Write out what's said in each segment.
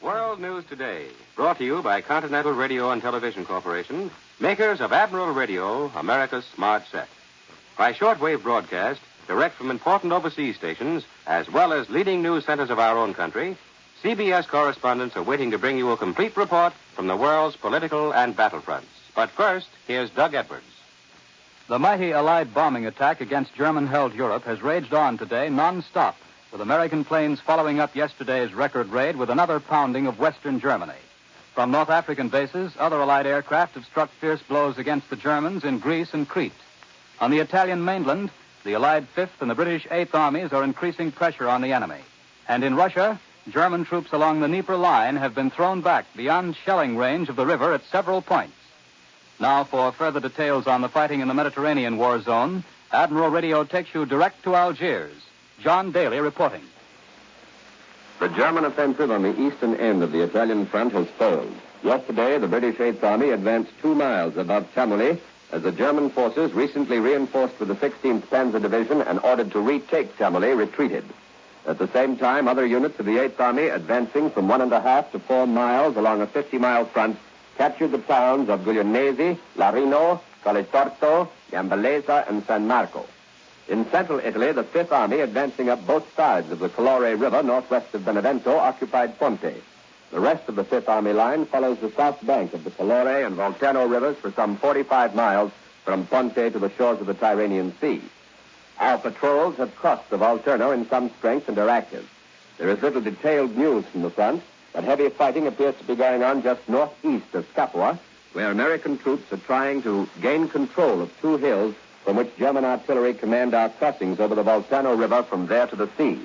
World News Today, brought to you by Continental Radio and Television Corporation, makers of Admiral Radio, America's smart set. By shortwave broadcast, direct from important overseas stations, as well as leading news centers of our own country, CBS correspondents are waiting to bring you a complete report from the world's political and battlefronts. But first, here's Doug Edwards. The mighty Allied bombing attack against German-held Europe has raged on today non-stop, with American planes following up yesterday's record raid with another pounding of Western Germany. From North African bases, other Allied aircraft have struck fierce blows against the Germans in Greece and Crete. On the Italian mainland, the Allied 5th and the British 8th Armies are increasing pressure on the enemy. And in Russia, German troops along the Dnieper line have been thrown back beyond shelling range of the river at several points. Now, for further details on the fighting in the Mediterranean war zone, Admiral Radio takes you direct to Algiers. John Daly reporting. The German offensive on the eastern end of the Italian front has failed. Yesterday, the British 8th Army advanced 2 miles above Chamouly as the German forces, recently reinforced with the 16th Panzer Division and ordered to retake Chamouly, retreated. At the same time, other units of the 8th Army, advancing from 1.5 to 4 miles along a 50-mile front, captured the towns of Guglielmesi, Larino, Colletorto, Gambellesa, and San Marco. In central Italy, the 5th Army, advancing up both sides of the Calore River northwest of Benevento, occupied Ponte. The rest of the 5th Army line follows the south bank of the Calore and Volturno rivers for some 45 miles from Ponte to the shores of the Tyrrhenian Sea. Our patrols have crossed the Volturno in some strength and are active. There is little detailed news from the front, but heavy fighting appears to be going on just northeast of Capua, where American troops are trying to gain control of 2 hills from which German artillery command our crossings over the Volturno River from there to the sea.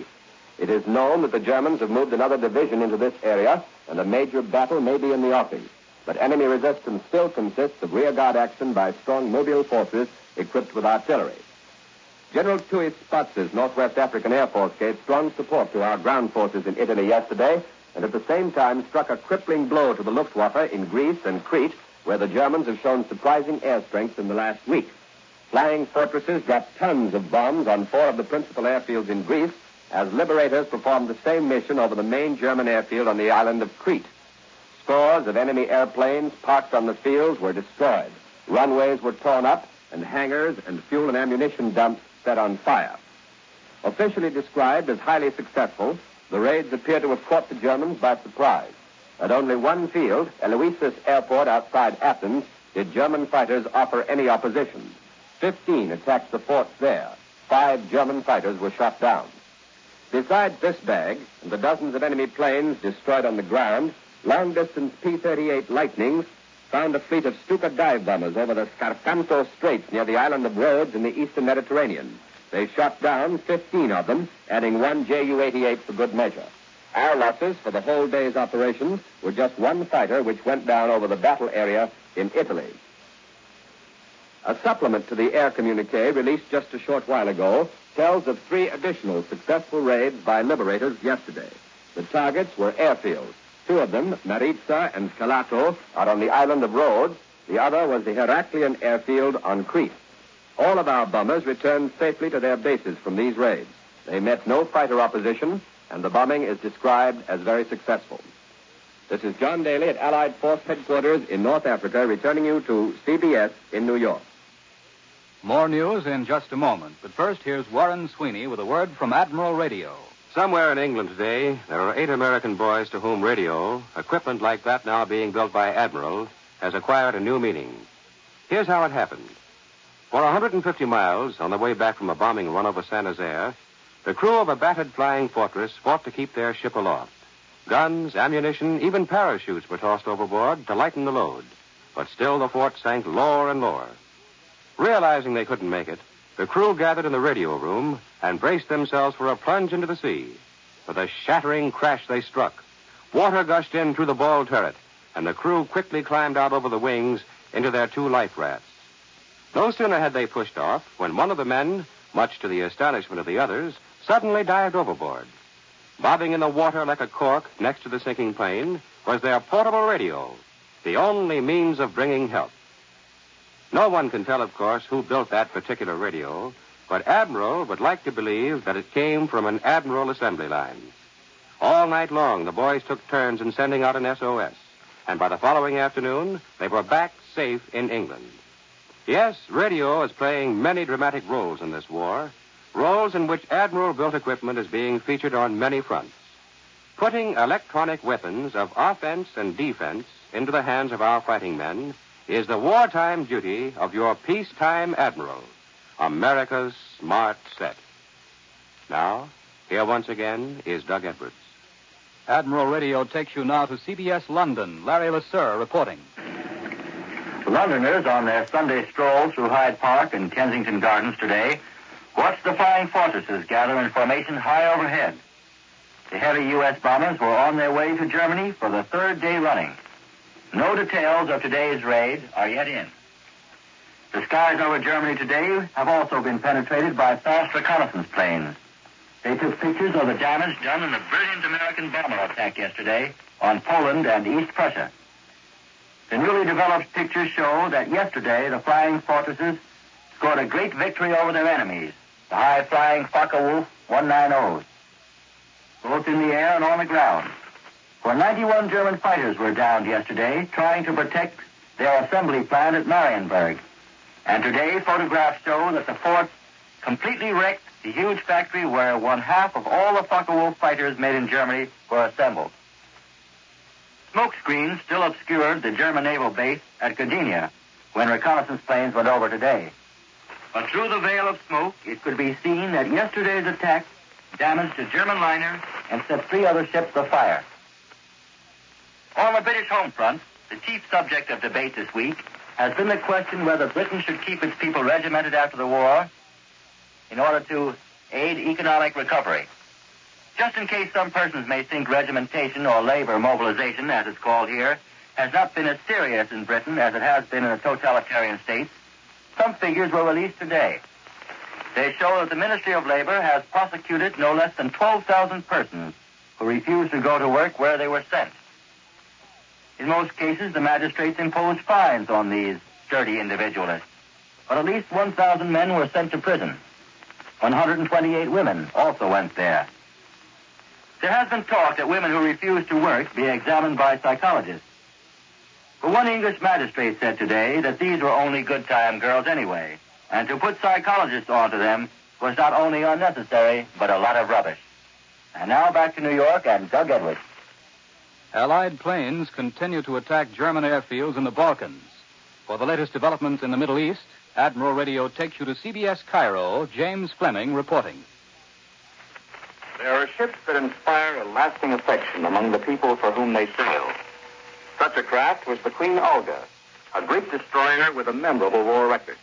It is known that the Germans have moved another division into this area, and a major battle may be in the offing. But enemy resistance still consists of rearguard action by strong mobile forces equipped with artillery. General Tui Spatz's Northwest African Air Force gave strong support to our ground forces in Italy yesterday, and at the same time struck a crippling blow to the Luftwaffe in Greece and Crete, where the Germans have shown surprising air strength in the last week. Flying fortresses dropped tons of bombs on 4 of the principal airfields in Greece, as liberators performed the same mission over the main German airfield on the island of Crete. Scores of enemy airplanes parked on the fields were destroyed. Runways were torn up, and hangars and fuel and ammunition dumps set on fire. Officially described as highly successful, the raids appear to have caught the Germans by surprise. At only one field, Eleusis Airport outside Athens, did German fighters offer any opposition. 15 attacked the forts there. 5 German fighters were shot down. Besides this bag and the dozens of enemy planes destroyed on the ground, long-distance P-38 Lightnings found a fleet of Stuka dive bombers over the Scarpanto Straits near the island of Rhodes in the eastern Mediterranean. They shot down 15 of them, adding 1 Ju-88 for good measure. Our losses for the whole day's operations were just 1 fighter which went down over the battle area in Italy. A supplement to the air communique released just a short while ago tells of 3 additional successful raids by liberators yesterday. The targets were airfields. 2 of them, Maritza and Scalato, are on the island of Rhodes. The other was the Heraklion airfield on Crete. All of our bombers returned safely to their bases from these raids. They met no fighter opposition, and the bombing is described as very successful. This is John Daly at Allied Force Headquarters in North Africa, returning you to CBS in New York. More news in just a moment, but first here's Warren Sweeney with a word from Admiral Radio. Somewhere in England today, there are 8 American boys to whom radio, equipment like that now being built by Admiral, has acquired a new meaning. Here's how it happened. For 150 miles, on the way back from a bombing run over Saint-Nazaire, the crew of a battered flying fortress fought to keep their ship aloft. Guns, ammunition, even parachutes were tossed overboard to lighten the load. But still the fort sank lower and lower. Realizing they couldn't make it, the crew gathered in the radio room and braced themselves for a plunge into the sea. With a shattering crash they struck. Water gushed in through the ball turret, and the crew quickly climbed out over the wings into their 2 life rafts. No sooner had they pushed off when one of the men, much to the astonishment of the others, suddenly dived overboard. Bobbing in the water like a cork next to the sinking plane was their portable radio, the only means of bringing help. No one can tell, of course, who built that particular radio, but Admiral would like to believe that it came from an Admiral assembly line. All night long, the boys took turns in sending out an SOS. And by the following afternoon, they were back safe in England. Yes, radio is playing many dramatic roles in this war, roles in which Admiral-built equipment is being featured on many fronts. Putting electronic weapons of offense and defense into the hands of our fighting men is the wartime duty of your peacetime admiral, America's smart set. Now, here once again is Doug Edwards. Admiral Radio takes you now to CBS London. Larry Lasser reporting. Londoners on their Sunday stroll through Hyde Park and Kensington Gardens today watched the flying fortresses gather in formation high overhead. The heavy U.S. bombers were on their way to Germany for the third day running. No details of today's raid are yet in. The skies over Germany today have also been penetrated by fast reconnaissance planes. They took pictures of the damage done in the brilliant American bomber attack yesterday on Poland and East Prussia. The newly developed pictures show that yesterday the flying fortresses scored a great victory over their enemies, the high-flying Focke-Wulf 190s, both in the air and on the ground. For 91 German fighters were downed yesterday trying to protect their assembly plant at Marienburg. And today photographs show that the forts completely wrecked the huge factory where one-half of all the Focke-Wulf fighters made in Germany were assembled. Smoke screens still obscured the German naval base at Gdynia when reconnaissance planes went over today. But through the veil of smoke, it could be seen that yesterday's attack damaged a German liner and set 3 other ships afire. On the British home front, the chief subject of debate this week has been the question whether Britain should keep its people regimented after the war in order to aid economic recovery. Just in case some persons may think regimentation or labor mobilization, as it's called here, has not been as serious in Britain as it has been in the totalitarian states, some figures were released today. They show that the Ministry of Labor has prosecuted no less than 12,000 persons who refused to go to work where they were sent. In most cases, the magistrates imposed fines on these sturdy individualists, but at least 1,000 men were sent to prison. 128 women also went there. There has been talk that women who refuse to work be examined by psychologists. But one English magistrate said today that these were only good-time girls anyway, and to put psychologists onto them was not only unnecessary, but a lot of rubbish. And now back to New York and Doug Edwards. Allied planes continue to attack German airfields in the Balkans. For the latest developments in the Middle East, Admiral Radio takes you to CBS Cairo. James Fleming reporting. There are ships that inspire a lasting affection among the people for whom they sail. Such a craft was the Queen Olga, a Greek destroyer with a memorable war record.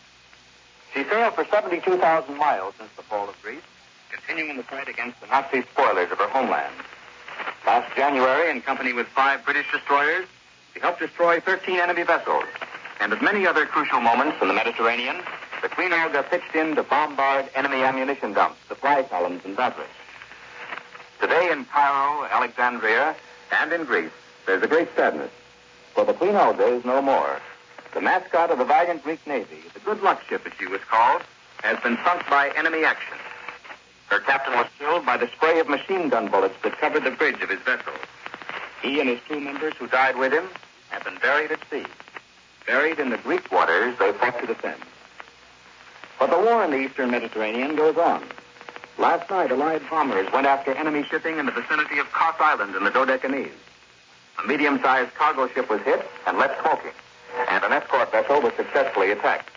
She sailed for 72,000 miles since the fall of Greece, continuing the fight against the Nazi spoilers of her homeland. Last January, in company with 5 British destroyers, she helped destroy 13 enemy vessels. And at many other crucial moments in the Mediterranean, the Queen Olga pitched in to bombard enemy ammunition dumps, supply columns, and batteries. Today in Cairo, Alexandria, and in Greece, there's a great sadness. For the Queen Olga is no more. The mascot of the valiant Greek Navy, the good luck ship as she was called, has been sunk by enemy action. Her captain was killed by the spray of machine gun bullets that covered the bridge of his vessel. He and his 2 members who died with him have been buried at sea. Buried in the Greek waters they fought to defend. But the war in the eastern Mediterranean goes on. Last night, Allied bombers went after enemy shipping in the vicinity of Kos Island in the Dodecanese. A medium-sized cargo ship was hit and left smoking, and an escort vessel was successfully attacked.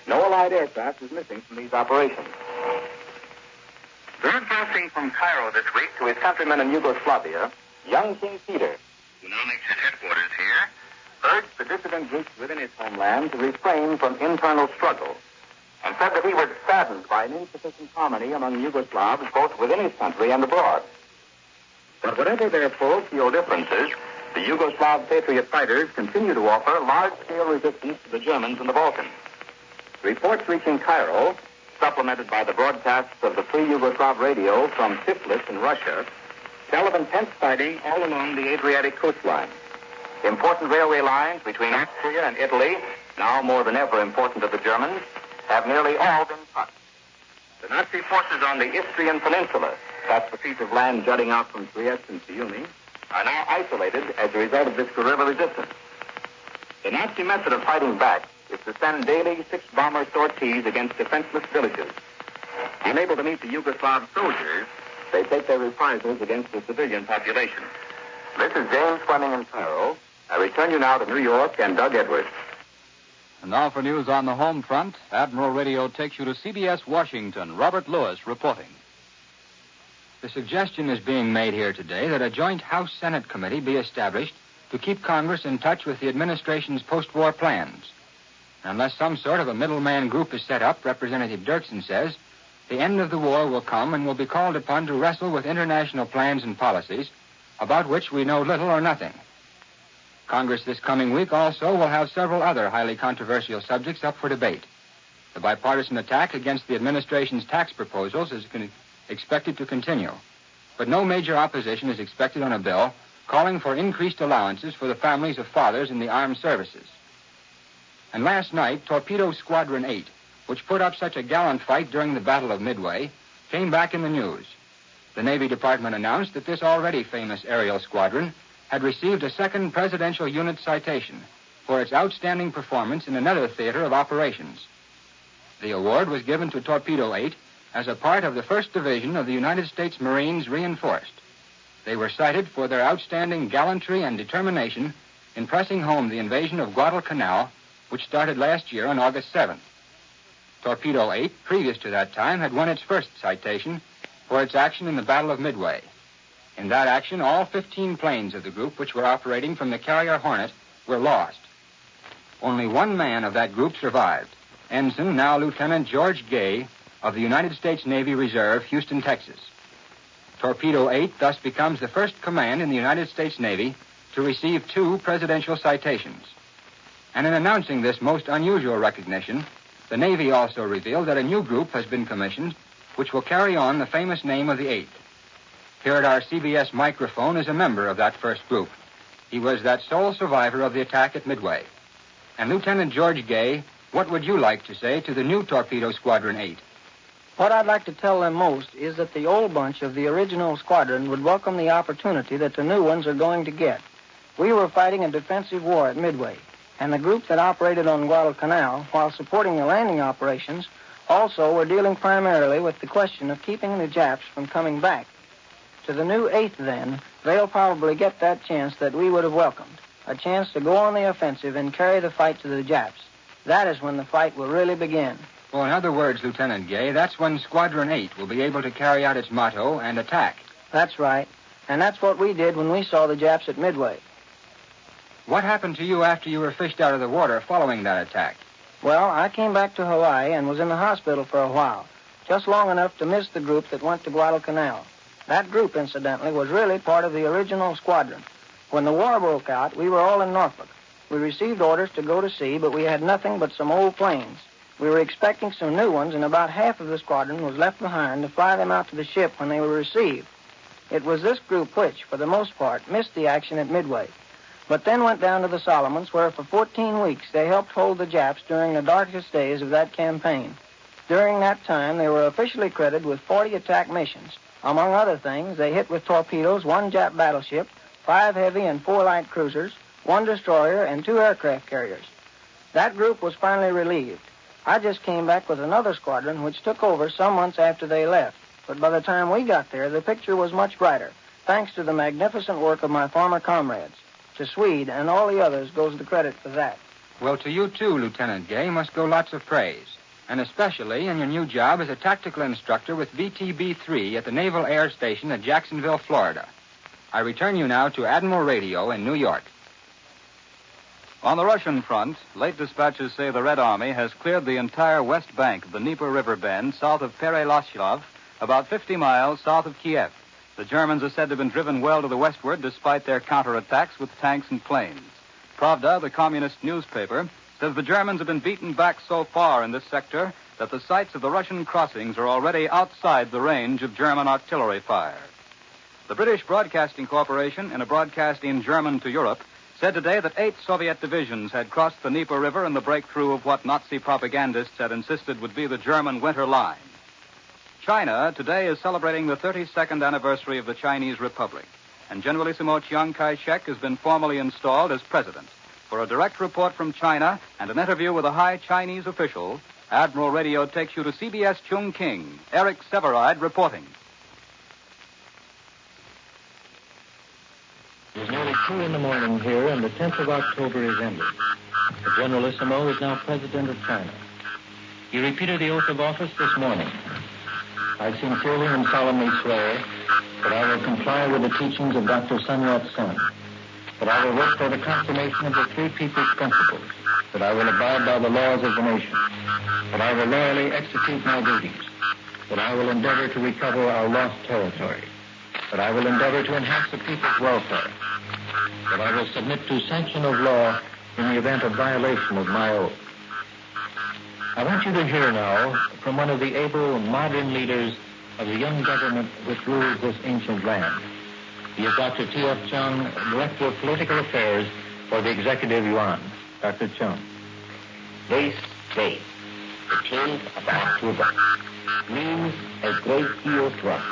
No Allied aircraft is missing from these operations. Broadcasting from Cairo this week to his countrymen in Yugoslavia, young King Peter, who now makes his headquarters here, urged the dissident Greeks within his homeland to refrain from internal struggle, and said that he was saddened by an insufficient harmony among Yugoslavs both within his country and abroad. But whatever their parochial differences, the Yugoslav patriot fighters continue to offer large-scale resistance to the Germans in the Balkans. Reports reaching Cairo, supplemented by the broadcasts of the Free Yugoslav radio from Tiflis in Russia, tell of intense fighting all along the Adriatic coastline. Important railway lines between Austria and Italy, now more than ever important to the Germans, have nearly all been cut. The Nazi forces on the Istrian Peninsula that's the piece of land jutting out from Trieste and Fiume, are now isolated as a result of this guerrilla resistance. The Nazi method of fighting back is to send daily 6-bomber sorties against defenseless villages. Unable to meet the Yugoslav soldiers, they take their reprisals against the civilian population. This is James Fleming in Cairo. I return you now to New York and Doug Edwards. And now for news on the home front, Admiral Radio takes you to CBS Washington. Robert Lewis reporting. The suggestion is being made here today that a joint House-Senate committee be established to keep Congress in touch with the administration's post-war plans. Unless some sort of a middleman group is set up, Representative Dirksen says, the end of the war will come and will be called upon to wrestle with international plans and policies about which we know little or nothing. Congress this coming week also will have several other highly controversial subjects up for debate. The bipartisan attack against the administration's tax proposals is expected to continue, but no major opposition is expected on a bill calling for increased allowances for the families of fathers in the armed services. And last night, Torpedo Squadron 8, which put up such a gallant fight during the Battle of Midway, came back in the news. The Navy Department announced that this already famous aerial squadron had received a second Presidential Unit citation for its outstanding performance in another theater of operations. The award was given to Torpedo 8 as a part of the 1st Division of the United States Marines Reinforced. They were cited for their outstanding gallantry and determination in pressing home the invasion of Guadalcanal, which started last year on August 7th. Torpedo 8, previous to that time, had won its first citation for its action in the Battle of Midway. In that action, all 15 planes of the group which were operating from the carrier Hornet were lost. Only one man of that group survived, Ensign, now Lieutenant George Gay, of the United States Navy Reserve, Houston, Texas. Torpedo 8 thus becomes the first command in the United States Navy to receive 2 presidential citations. And in announcing this most unusual recognition, the Navy also revealed that a new group has been commissioned which will carry on the famous name of the 8th. Here at our CBS microphone is a member of that first group. He was that sole survivor of the attack at Midway. And Lieutenant George Gay, what would you like to say to the new Torpedo Squadron 8? What I'd like to tell them most is that the old bunch of the original squadron would welcome the opportunity that the new ones are going to get. We were fighting a defensive war at Midway, and the group that operated on Guadalcanal, while supporting the landing operations, also were dealing primarily with the question of keeping the Japs from coming back. To the new 8th, then, they'll probably get that chance that we would have welcomed, a chance to go on the offensive and carry the fight to the Japs. That is when the fight will really begin. Well, in other words, Lieutenant Gay, that's when Squadron 8 will be able to carry out its motto and attack. That's right. And that's what we did when we saw the Japs at Midway. What happened to you after you were fished out of the water following that attack? Well, I came back to Hawaii and was in the hospital for a while, just long enough to miss the group that went to Guadalcanal. That group, incidentally, was really part of the original squadron. When the war broke out, we were all in Norfolk. We received orders to go to sea, but we had nothing but some old planes. We were expecting some new ones, and about half of the squadron was left behind to fly them out to the ship when they were received. It was this group which, for the most part, missed the action at Midway, but then went down to the Solomons, where for 14 weeks they helped hold the Japs during the darkest days of that campaign. During that time, they were officially credited with 40 attack missions. Among other things, they hit with torpedoes 1 Jap battleship, 5 heavy and 4 light cruisers, 1 destroyer, and 2 aircraft carriers. That group was finally relieved. I just came back with another squadron which took over some months after they left. But by the time we got there, the picture was much brighter, thanks to the magnificent work of my former comrades. To Swede and all the others goes the credit for that. Well, to you too, Lieutenant Gay, must go lots of praise. And especially in your new job as a tactical instructor with VTB-3 at the Naval Air Station at Jacksonville, Florida. I return you now to Admiral Radio in New York. On the Russian front, late dispatches say the Red Army has cleared the entire west bank of the Dnieper River bend south of Pereyaslav, about 50 miles south of Kiev. The Germans are said to have been driven well to the westward despite their counterattacks with tanks and planes. Pravda, the communist newspaper, says the Germans have been beaten back so far in this sector that the sites of the Russian crossings are already outside the range of German artillery fire. The British Broadcasting Corporation, in a broadcast in German to Europe, said today that 8 Soviet divisions had crossed the Dnieper River in the breakthrough of what Nazi propagandists had insisted would be the German winter line. China today is celebrating the 32nd anniversary of the Chinese Republic, and Generalissimo Chiang Kai-shek has been formally installed as president. For a direct report from China and an interview with a high Chinese official, Admiral Radio takes you to CBS Chongqing. Eric Severide reporting. It is nearly 2 in the morning here, and the 10th of October is ended. The Generalissimo is now President of China. He repeated the oath of office this morning. I sincerely and solemnly swear that I will comply with the teachings of Dr. Sun Yat-sen, that I will work for the confirmation of the Three People's Principles, that I will abide by the laws of the nation, that I will loyally execute my duties, that I will endeavor to recover our lost territory, that I will endeavor to enhance the people's welfare, that I will submit to sanction of law in the event of violation of my oath. I want you to hear now from one of the able modern leaders of the young government which rules this ancient land. He is Dr. T.F. Chung, Director of Political Affairs for the Executive Yuan. Dr. Chung. This day, the 10th of October, means a great deal to us.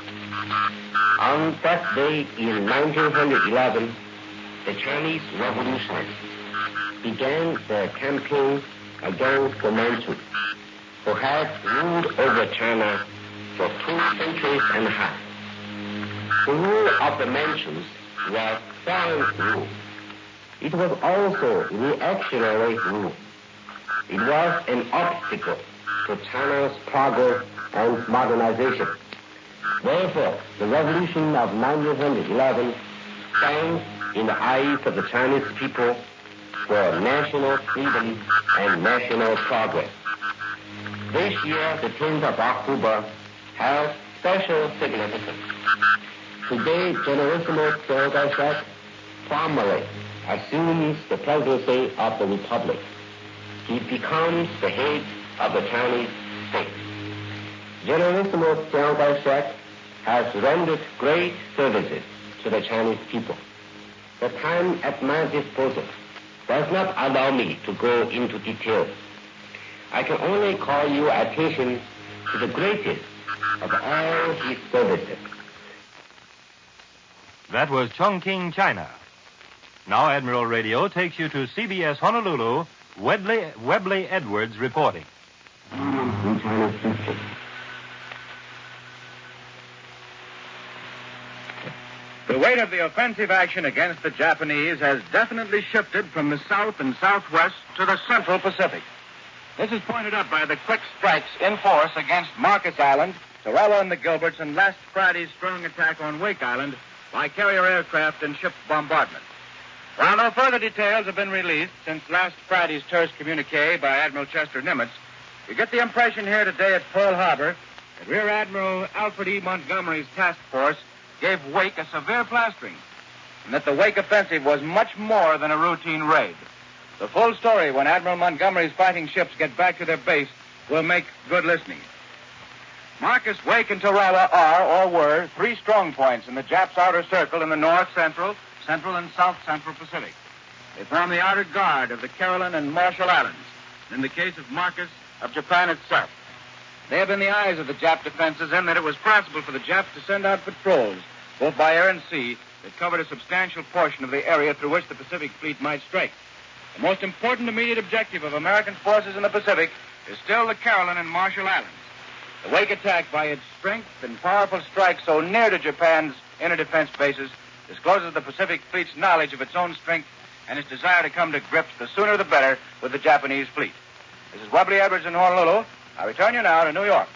On that day in 1911, the Chinese revolutionists began their campaign against the Manchus, who had ruled over China for 2 centuries and a half. The rule of the Manchus was foreign rule. It was also reactionary rule. It was an obstacle to China's progress and modernization. Therefore, the revolution of 1911 stands in the eyes of the Chinese people for national freedom and national progress. This year, the 10th of October, has special significance. Today, Generalissimo Chiang Kai-shek formally assumes the presidency of the Republic. He becomes the head of the Chinese state. Generalissimo Chiang Kai-shek has rendered great services to the Chinese people. The time at my disposal does not allow me to go into details. I can only call your attention to the greatest of all his services. That was Chongqing, China. Now Admiral Radio takes you to CBS Honolulu, Webley Edwards reporting. In China's history. The weight of the offensive action against the Japanese has definitely shifted from the south and southwest to the central Pacific. This is pointed out by the quick strikes in force against Marcus Island, Torello and the Gilberts, and last Friday's strong attack on Wake Island by carrier aircraft and ship bombardment. While no further details have been released since last Friday's terse communique by Admiral Chester Nimitz, we get the impression here today at Pearl Harbor that Rear Admiral Alfred E. Montgomery's task force gave Wake a severe plastering, and that the Wake offensive was much more than a routine raid. The full story when Admiral Montgomery's fighting ships get back to their base will make good listening. Marcus, Wake, and Torella are, or were, 3 strong points in the Japs' outer circle in the north central, and south central Pacific. They form the outer guard of the Caroline and Marshall Islands, and in the case of Marcus, of Japan itself. They have been the eyes of the Jap defenses in that it was possible for the Japs to send out patrols, both by air and sea, that covered a substantial portion of the area through which the Pacific Fleet might strike. The most important immediate objective of American forces in the Pacific is still the Caroline and Marshall Islands. The Wake attack, by its strength and powerful strike so near to Japan's inner defense bases, discloses the Pacific Fleet's knowledge of its own strength and its desire to come to grips, the sooner the better, with the Japanese fleet. This is Webley Edwards in Honolulu. I return you now to New York.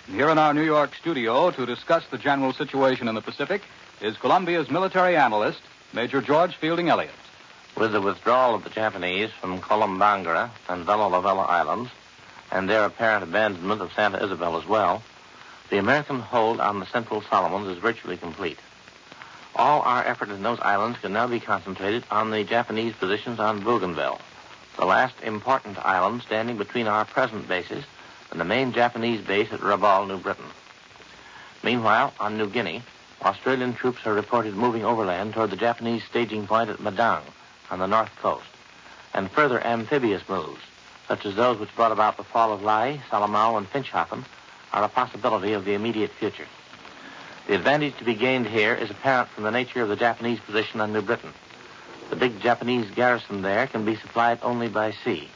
Here in our New York studio to discuss the general situation in the Pacific is Columbia's military analyst, Major George Fielding Elliott. With the withdrawal of the Japanese from Columbangara and Vela Lavella Islands, and their apparent abandonment of Santa Isabel as well, the American hold on the Central Solomons is virtually complete. All our effort in those islands can now be concentrated on the Japanese positions on Bougainville, the last important island standing between our present bases and the main Japanese base at Rabaul, New Britain. Meanwhile, on New Guinea, Australian troops are reported moving overland toward the Japanese staging point at Madang on the north coast, and further amphibious moves such as those which brought about the fall of Lai, Salomao, and Finchhafen, are a possibility of the immediate future. The advantage to be gained here is apparent from the nature of the Japanese position on New Britain. The big Japanese garrison there can be supplied only by sea.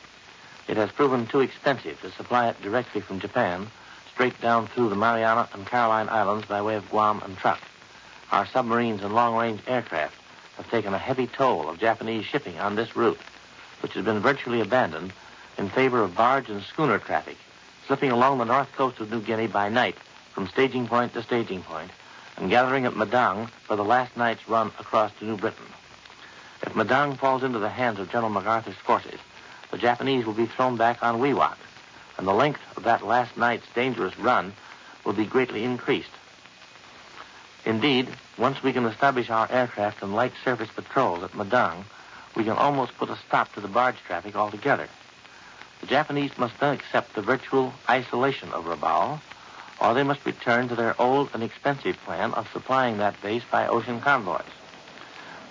It has proven too expensive to supply it directly from Japan, straight down through the Mariana and Caroline Islands by way of Guam and Truk. Our submarines and long-range aircraft have taken a heavy toll of Japanese shipping on this route, which has been virtually abandoned in favor of barge and schooner traffic, slipping along the north coast of New Guinea by night from staging point to staging point, and gathering at Madang for the last night's run across to New Britain. If Madang falls into the hands of General MacArthur's forces, the Japanese will be thrown back on Wewak, and the length of that last night's dangerous run will be greatly increased. Indeed, once we can establish our aircraft and light surface patrols at Madang, we can almost put a stop to the barge traffic altogether. The Japanese must then accept the virtual isolation of Rabaul, or they must return to their old and expensive plan of supplying that base by ocean convoys.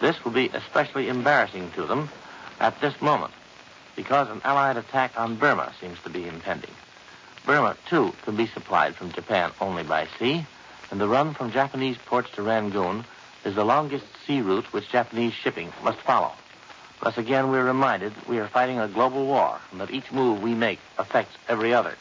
This will be especially embarrassing to them at this moment, because an Allied attack on Burma seems to be impending. Burma, too, can be supplied from Japan only by sea, and the run from Japanese ports to Rangoon is the longest sea route which Japanese shipping must follow. Thus again we're reminded we are fighting a global war, and that each move we make affects every other.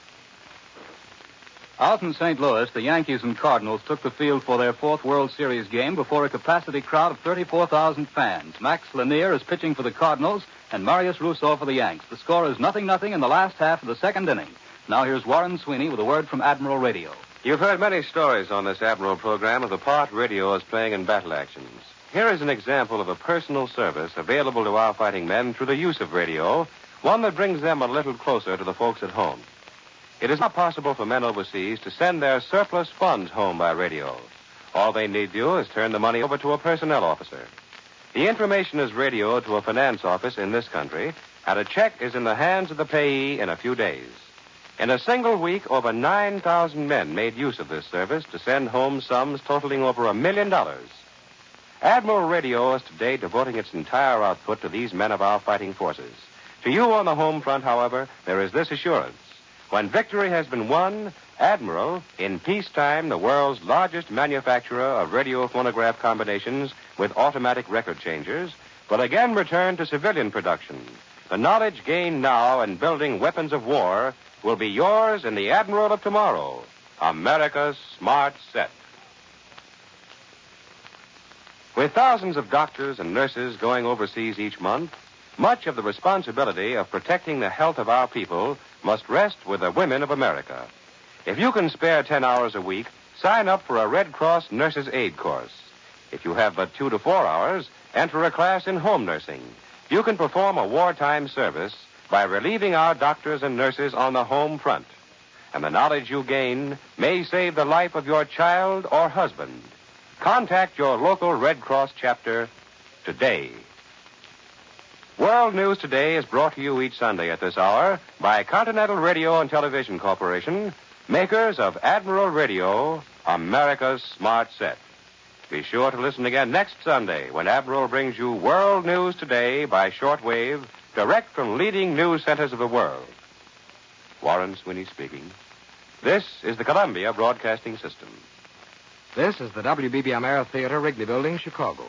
Out in St. Louis, the Yankees and Cardinals took the field for their fourth World Series game before a capacity crowd of 34,000 fans. Max Lanier is pitching for the Cardinals and Marius Rousseau for the Yanks. The score is 0-0 in the last half of the second inning. Now here's Warren Sweeney with a word from Admiral Radio. You've heard many stories on this Admiral program of the part radio is playing in battle actions. Here is an example of a personal service available to our fighting men through the use of radio, one that brings them a little closer to the folks at home. It is not possible for men overseas to send their surplus funds home by radio. All they need do is turn the money over to a personnel officer. The information is radioed to a finance office in this country, and a check is in the hands of the payee in a few days. In a single week, over 9,000 men made use of this service to send home sums totaling over $1 million. Admiral Radio is today devoting its entire output to these men of our fighting forces. To you on the home front, however, there is this assurance. When victory has been won, Admiral, in peacetime the world's largest manufacturer of radio phonograph combinations with automatic record changers, will again return to civilian production. The knowledge gained now in building weapons of war will be yours in the Admiral of tomorrow, America's Smart Set. With thousands of doctors and nurses going overseas each month, much of the responsibility of protecting the health of our people must rest with the women of America. If you can spare 10 hours a week, sign up for a Red Cross Nurses Aid course. If you have but 2 to 4 hours, enter a class in home nursing. You can perform a wartime service by relieving our doctors and nurses on the home front. And the knowledge you gain may save the life of your child or husband. Contact your local Red Cross chapter today. World News Today is brought to you each Sunday at this hour by Continental Radio and Television Corporation, makers of Admiral Radio, America's Smart Set. Be sure to listen again next Sunday when Admiral brings you World News Today by shortwave, direct from leading news centers of the world. Warren Sweeney speaking. This is the Columbia Broadcasting System. This is the WBBM Air Theater, Wrigley Building, Chicago.